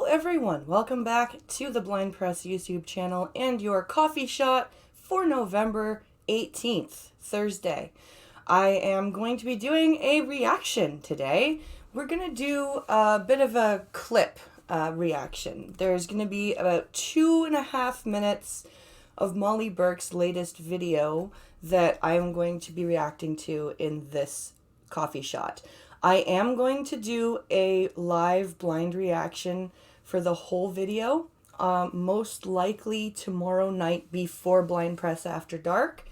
everyone, welcome back to the Blind Press YouTube channel and your coffee shot for November 18th, Thursday. I am going to be doing a reaction today. We're going to do a bit of a clip reaction. There's going to be about 2.5 minutes of Molly Burke's latest video that I am going to be reacting to in this coffee shot. I am going to do a live blind reaction for the whole video, most likely tomorrow night before Blind Press After Dark.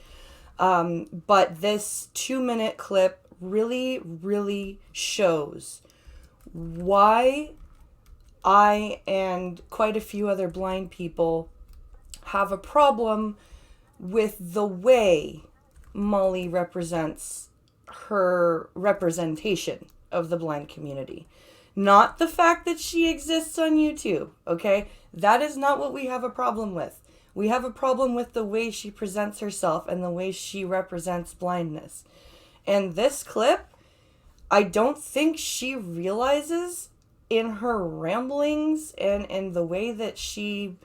But this 2-minute clip really shows why I and quite a few other blind people have a problem with the way Molly represents her representation of the blind community. Not the fact that she exists on YouTube, okay? That is not what we have a problem with. We have a problem with the way she presents herself and the way she represents blindness. And this clip, I don't think she realizes in her ramblings and in the way that she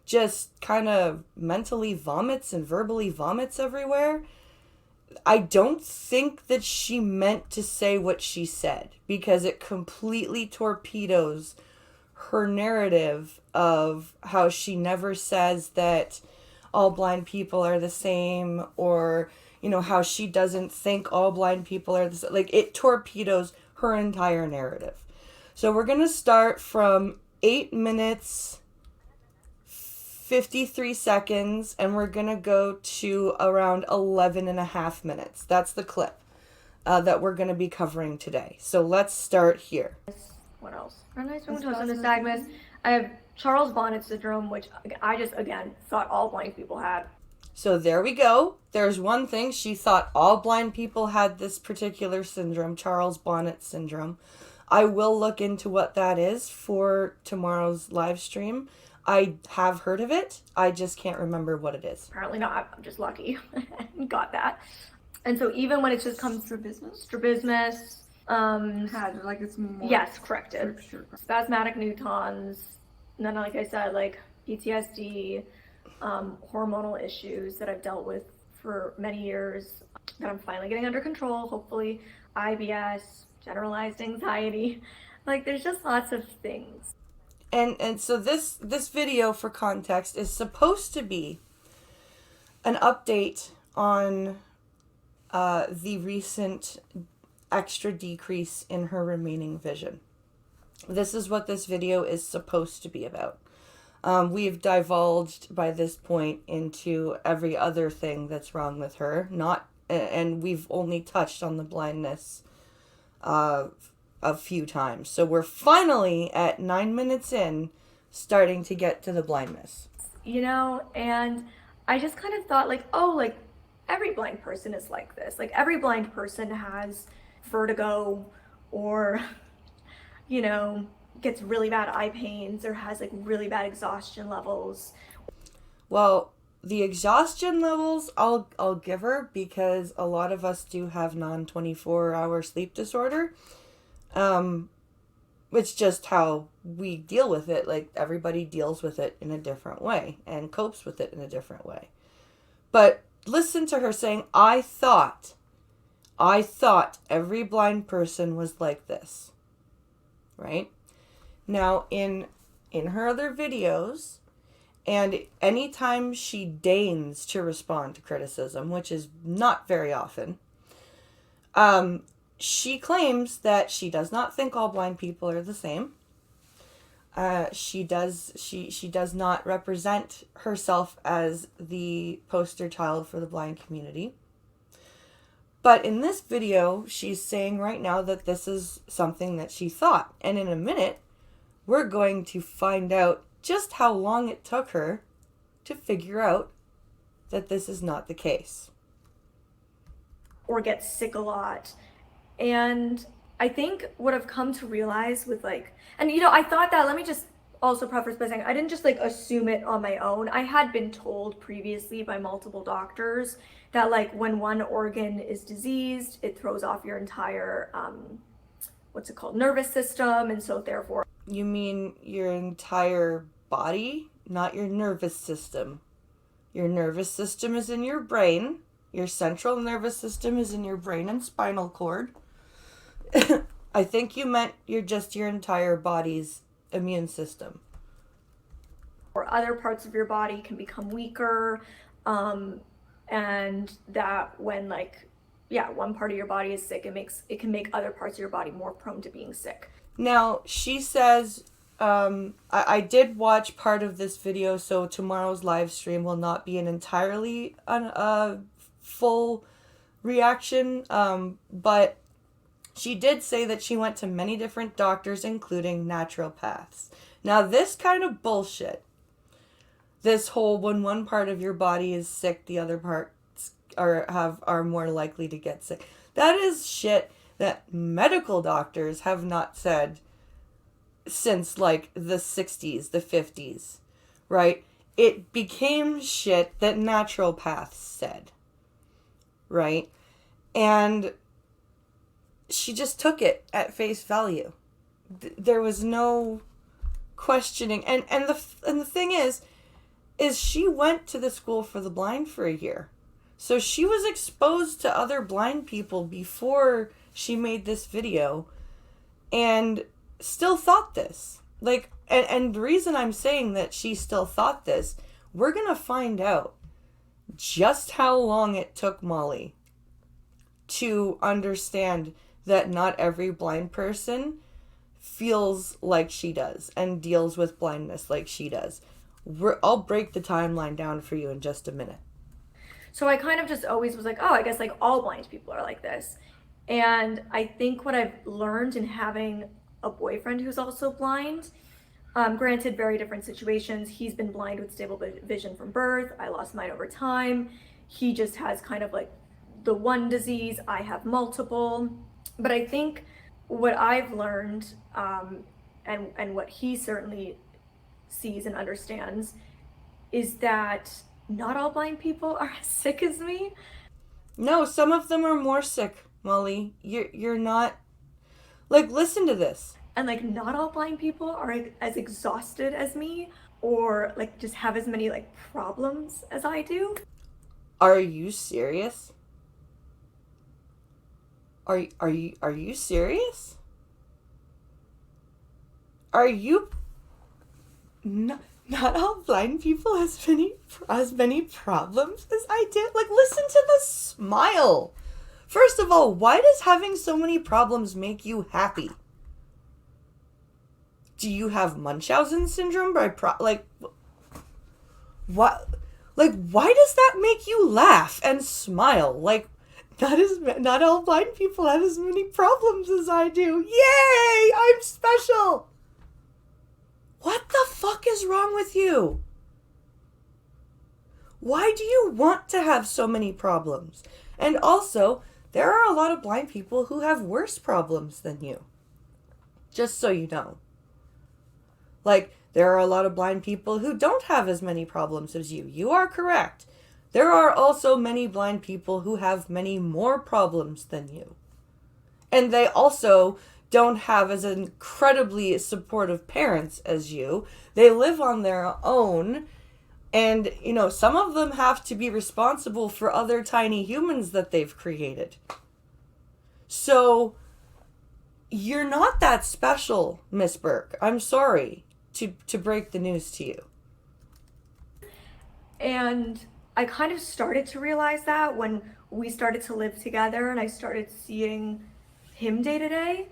just kind of mentally vomits and verbally vomits everywhere. I don't think that she meant to say what she said, because it completely torpedoes her narrative of how she never says that all blind people are the same, or, you know, how she doesn't think all blind people are the same. Like, it torpedoes her entire narrative. So we're going to start from 8 minutes 53 seconds, and we're gonna go to around 11.5 minutes. That's the clip that we're gonna be covering today. So let's start here. What else? Nystagmus. I have Charles Bonnet syndrome, which I just, again, thought all blind people had. So there we go. There's one thing. She thought all blind people had this particular syndrome, Charles Bonnet syndrome. I will look into what that is for tomorrow's live stream. I have heard of it. I just can't remember what it is. Apparently not. I'm just lucky. Got that. And so even when it just comes strabismus, had like it's more yes, corrected. Spasmodic Newtons, and then like I said, like PTSD, hormonal issues that I've dealt with for many years that I'm finally getting under control, hopefully, IBS, generalized anxiety. Like, there's just lots of things. And so this video, for context, is supposed to be an update on the recent extra decrease in her remaining vision. This is what this video is supposed to be about. We've divulged by this point into every other thing that's wrong with her, and we've only touched on the blindness a few times. So we're finally at 9 minutes in, starting to get to the blindness. You know, and I just kind of thought, like, oh, like, every blind person is like this. Like, every blind person has vertigo, or, you know, gets really bad eye pains, or has, like, really bad exhaustion levels. Well, the exhaustion levels, I'll give her, because a lot of us do have non-24-hour sleep disorder. It's just how we deal with it. Like, everybody deals with it in a different way and copes with it in a different way. But listen to her saying, I thought every blind person was like this, right? Now, in her other videos, and anytime she deigns to respond to criticism, which is not very often, she claims that she does not think all blind people are the same. She does not represent herself as the poster child for the blind community. But in this video, she's saying right now that this is something that she thought. And in a minute, we're going to find out just how long it took her to figure out that this is not the case. Or get sick a lot. And I think what I've come to realize with, like, and you know, I thought that, let me just also preface by saying, I didn't just like assume it on my own. I had been told previously by multiple doctors that, like, when one organ is diseased, it throws off your entire, what's it called, nervous system, and so therefore You mean your entire body, not your nervous system. Your nervous system is in your brain. Your central nervous system is in your brain and spinal cord. I think you meant your entire body's immune system. Or other parts of your body can become weaker, and that when one part of your body is sick, it can make other parts of your body more prone to being sick. Now, she says, I did watch part of this video, so tomorrow's live stream will not be an entirely full reaction, but she did say that she went to many different doctors, including naturopaths. Now, this kind of bullshit, this whole when one part of your body is sick, the other parts are more likely to get sick, that is shit that medical doctors have not said since like the 60s, the 50s, right? It became shit that naturopaths said, right? And she just took it at face value. There was no questioning. And the thing is she went to the school for the blind for a year. So she was exposed to other blind people before she made this video and still thought this. Like, and the reason I'm saying that she still thought this, we're going to find out just how long it took Molly to understand that not every blind person feels like she does and deals with blindness like she does. I'll break the timeline down for you in just a minute. So I kind of just always was like, oh, I guess like all blind people are like this. And I think what I've learned in having a boyfriend who's also blind, granted very different situations. He's been blind with stable vision from birth. I lost mine over time. He just has kind of like the one disease. I have multiple. But I think what I've learned, and what he certainly sees and understands, is that not all blind people are as sick as me. No, some of them are more sick, Molly. You're not, like, listen to this. And like not all blind people are as exhausted as me, or like just have as many like problems as I do. Are you serious? Are you serious? Are you not all blind people has many problems as I did? Like, listen to the smile. First of all, why does having so many problems make you happy? Do you have Munchausen syndrome what? Like, why does that make you laugh and smile? Like, not all blind people have as many problems as I do. Yay! I'm special! What the fuck is wrong with you? Why do you want to have so many problems? And also, there are a lot of blind people who have worse problems than you. Just so you know. Like, there are a lot of blind people who don't have as many problems as you. You are correct. There are also many blind people who have many more problems than you. And they also don't have as incredibly supportive parents as you. They live on their own. And, some of them have to be responsible for other tiny humans that they've created. So, you're not that special, Miss Burke. I'm sorry to break the news to you. And I kind of started to realize that when we started to live together and I started seeing him day to day.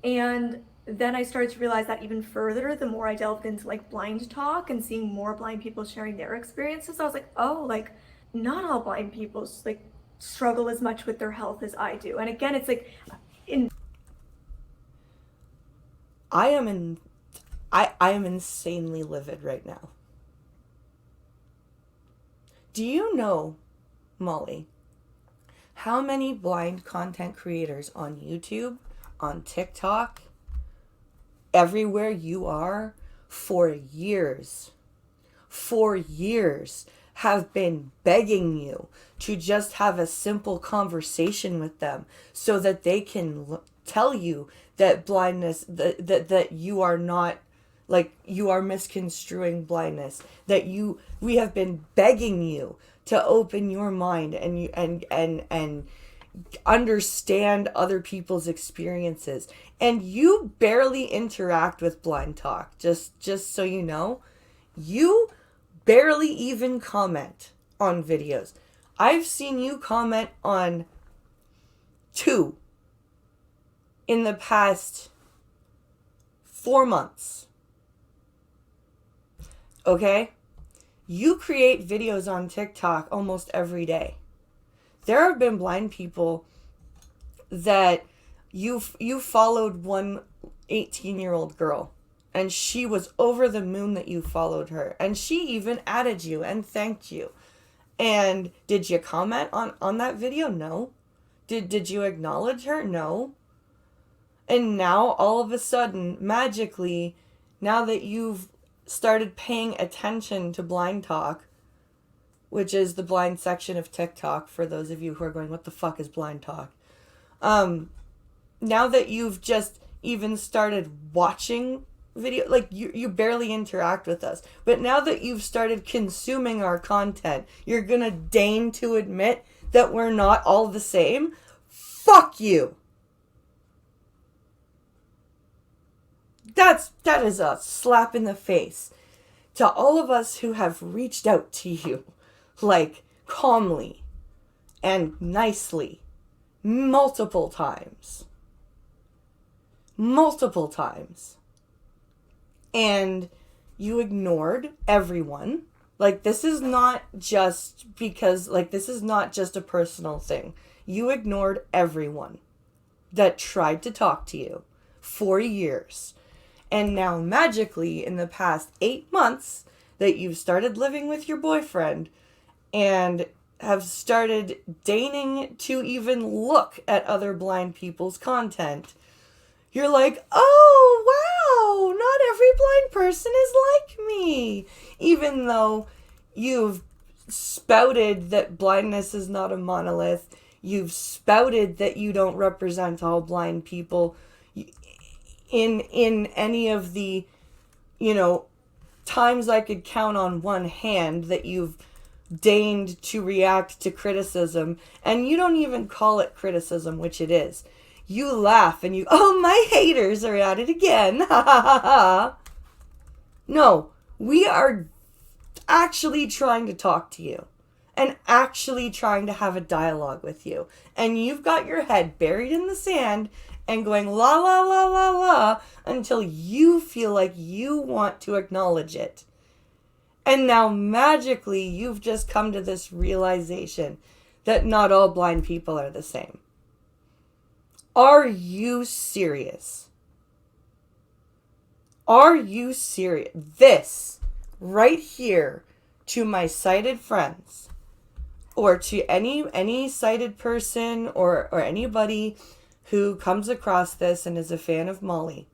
And then I started to realize that even further, the more I delved into like blind talk and seeing more blind people sharing their experiences, I was like, oh, like not all blind people like struggle as much with their health as I do. And again, it's like I am insanely livid right now. Do you know, Molly, how many blind content creators on YouTube, on TikTok, everywhere you are, for years have been begging you to just have a simple conversation with them so that they can tell you that blindness, that you are not, like, you are misconstruing blindness, that we have been begging you to open your mind and understand other people's experiences, and you barely interact with Blind Talk. Just so you know, you barely even comment on videos. I've seen you comment on 2 in the past 4 months. Okay? You create videos on TikTok almost every day. There have been blind people that you followed one 18-year-old girl, and she was over the moon that you followed her, and she even added you and thanked you. And did you comment on that video? No. Did you acknowledge her? No. And now, all of a sudden, magically, now that you've started paying attention to Blind Talk, which is the blind section of TikTok, for those of you who are going, what the fuck is Blind Talk? Now that you've just even started watching video, like, you barely interact with us, but now that you've started consuming our content, you're gonna deign to admit that we're not all the same? Fuck you! That is a slap in the face to all of us who have reached out to you, like, calmly and nicely, multiple times, and you ignored everyone. Like, this is not just because, like, this is not just a personal thing. You ignored everyone that tried to talk to you for years. And now, magically, in the past 8 months that you've started living with your boyfriend and have started deigning to even look at other blind people's content, you're like, oh, wow, not every blind person is like me. Even though you've spouted that blindness is not a monolith, you've spouted that you don't represent all blind people in any of the, times I could count on one hand that you've deigned to react to criticism, and you don't even call it criticism, which it is. You laugh and oh, my haters are at it again. Ha ha ha ha. No, we are actually trying to talk to you and actually trying to have a dialogue with you. And you've got your head buried in the sand and going la la la la la until you feel like you want to acknowledge it. And now magically you've just come to this realization that not all blind people are the same. Are you serious? Are you serious? This right here, to my sighted friends, or to any sighted person or anybody who comes across this and is a fan of Molly,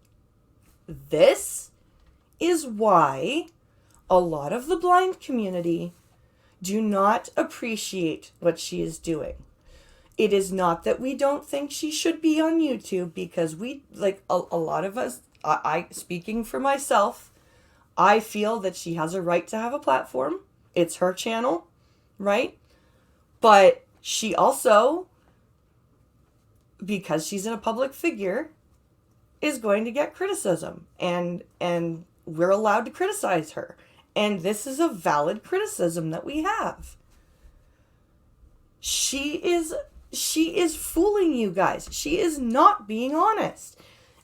this is why a lot of the blind community do not appreciate what she is doing. It is not that we don't think she should be on YouTube, because we, like, a lot of us, I speaking for myself, I feel that she has a right to have a platform. It's her channel, right? But she also, because she's a public figure, is going to get criticism, and we're allowed to criticize her. And this is a valid criticism that we have. She is fooling you guys. She is not being honest.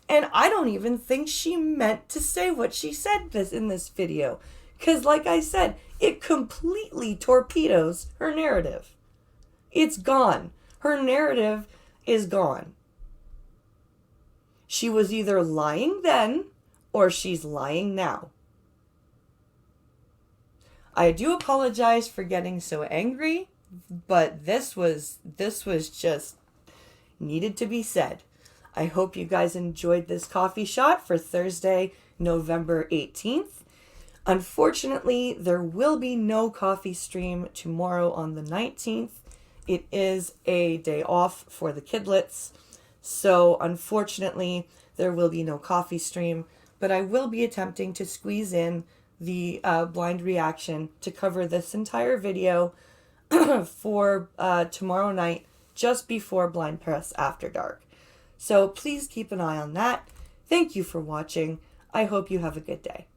And I don't even think she meant to say what she said in this video. Because, like I said, it completely torpedoes her narrative. It's gone. Her narrative is gone. She was either lying then, or she's lying now. I do apologize for getting so angry, but this was just needed to be said. I hope you guys enjoyed this coffee shot for Thursday, November 18th. Unfortunately, there will be no coffee stream tomorrow on the 19th. It is a day off for the kidlets. So unfortunately, there will be no coffee stream, but I will be attempting to squeeze in the blind reaction to cover this entire video for tomorrow night, just before Blind Press After Dark. So please keep an eye on that. Thank you for watching. I hope you have a good day.